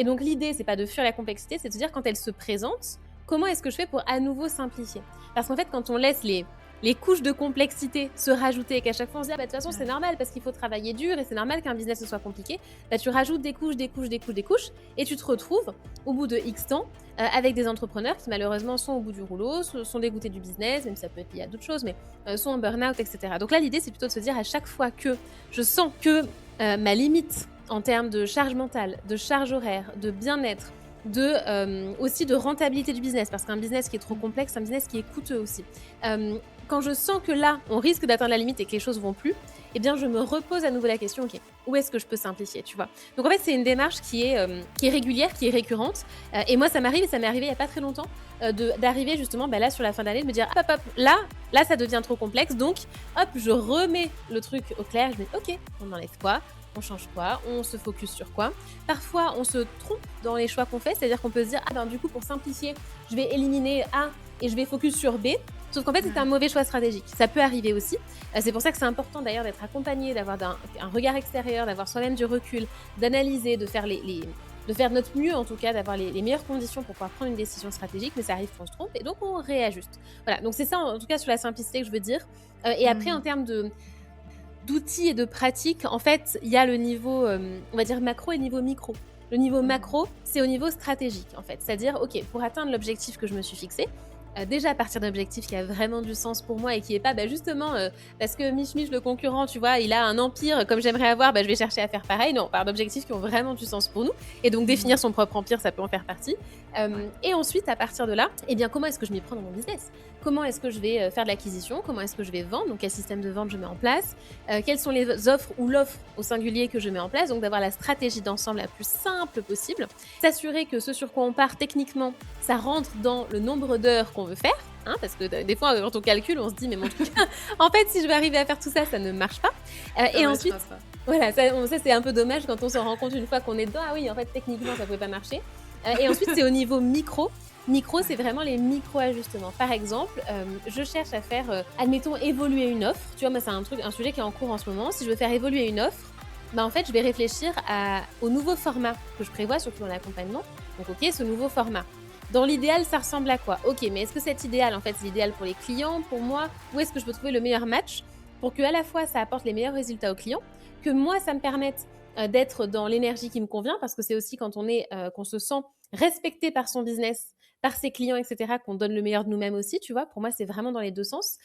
Et donc l'idée, c'est pas de fuir la complexité, c'est de se dire quand elle se présente, comment est-ce que je fais pour à nouveau simplifier? Parce qu'en fait, quand on laisse les couches de complexité se rajouter et qu'à chaque fois on se dit: «Ah bah, de toute façon, c'est Ouais. normal parce qu'il faut travailler dur et c'est normal qu'un business ce soit compliqué», bah, tu rajoutes des couches, des couches, des couches, des couches et tu te retrouves au bout de X temps, avec des entrepreneurs qui malheureusement sont au bout du rouleau, sont dégoûtés du business, même si ça peut être lié à d'autres choses, mais sont en burn-out et cetera. Donc là, l'idée, c'est plutôt de se dire à chaque fois que je sens que, ma limite en termes de charge mentale, de charge horaire, de bien-être, aussi de rentabilité du business, parce qu'un business qui est trop Mmh. complexe, c'est un business qui est coûteux aussi. Quand je sens que là, on risque d'atteindre la limite et que les choses vont plus, eh bien, je me repose à nouveau la question: «OK, où est-ce que je peux simplifier?» tu vois? Donc en fait, c'est une démarche qui est régulière, qui est récurrente, et moi, ça m'arrive et ça m'est arrivé il y a pas très longtemps, d'arriver justement, bah, là, sur la fin d'année, de me dire: «Hop, hop, là, ça devient trop complexe, donc hop, je remets le truc au clair». Je me dis: «OK, on enlève quoi? On change quoi? On se focus sur quoi?» Parfois, on se trompe dans les choix qu'on fait, c'est-à-dire qu'on peut se dire: «Ah ben, du coup, pour simplifier, je vais éliminer A et je vais focus sur B». Sauf qu'en fait, c'est un Ouais. mauvais choix stratégique. Ça peut arriver aussi. C'est pour ça que c'est important d'ailleurs d'être accompagné, d'avoir un regard extérieur, d'avoir soi-même du recul, d'analyser, de faire de notre mieux en tout cas, d'avoir les meilleures conditions pour pouvoir prendre une décision stratégique, mais ça arrive qu'on se trompe et donc on réajuste. Voilà, donc c'est ça en tout cas sur la simplicité que je veux dire. Et après en Mmh. termes d'outils et de pratiques, en fait, il y a le niveau, on va dire macro et le niveau micro. Le niveau Mmh. macro, c'est au niveau stratégique, en fait. C'est-à-dire, OK, pour atteindre l'objectif que je me suis fixé, déjà à partir d'un objectif qui a vraiment du sens pour moi et qui est pas, bah, justement, parce que Mich Mich, le concurrent, tu vois, il a un empire comme j'aimerais avoir, bah, je vais chercher à faire pareil. Non, on part d'objectifs qui ont vraiment du sens pour nous et donc définir Mmh. son propre empire, ça peut en faire partie. Ouais. Et ensuite, à partir de là, eh bien, comment est-ce que je m'y prends dans mon business? Comment est-ce que je vais, faire de l'acquisition? Comment est-ce que je vais vendre? Donc quel système de vente je mets en place? Quelles sont les offres ou l'offre au singulier que je mets en place, donc d'avoir la stratégie d'ensemble la plus simple possible. S'assurer que ce sur quoi on part techniquement, ça rentre dans le nombre d'heures qu'on veut faire, hein, parce que des fois, quand on calcule, on se dit: «Mais mon truc, en fait, si je vais arriver à faire tout ça, ça ne marche pas». Ça Et ensuite, matchera pas. voilà, ça c'est un peu dommage quand on s'en rend compte une fois qu'on est dedans: «Ah oui, en fait, techniquement, ça pouvait pas marcher». Et ensuite, c'est au niveau micro. Micro, c'est Ouais. vraiment les micro-ajustements. Par exemple, je cherche à faire, admettons, évoluer une offre. Tu vois, moi, c'est un sujet qui est en cours en ce moment. Si je veux faire évoluer une offre, bah, en fait, je vais réfléchir au nouveau format que je prévois, surtout dans l'accompagnement. Donc, OK, ce nouveau format. Dans l'idéal, ça ressemble à quoi? OK, mais est-ce que cet idéal, en fait, c'est l'idéal pour les clients, pour moi? Où est-ce que je peux trouver le meilleur match pour que à la fois ça apporte les meilleurs résultats aux clients, que moi, ça me permette, d'être dans l'énergie qui me convient? Parce que c'est aussi quand qu'on se sent respecté par son business, par ses clients et cetera, qu'on donne le meilleur de nous-mêmes aussi, tu vois? Pour moi, c'est vraiment dans les 2 sens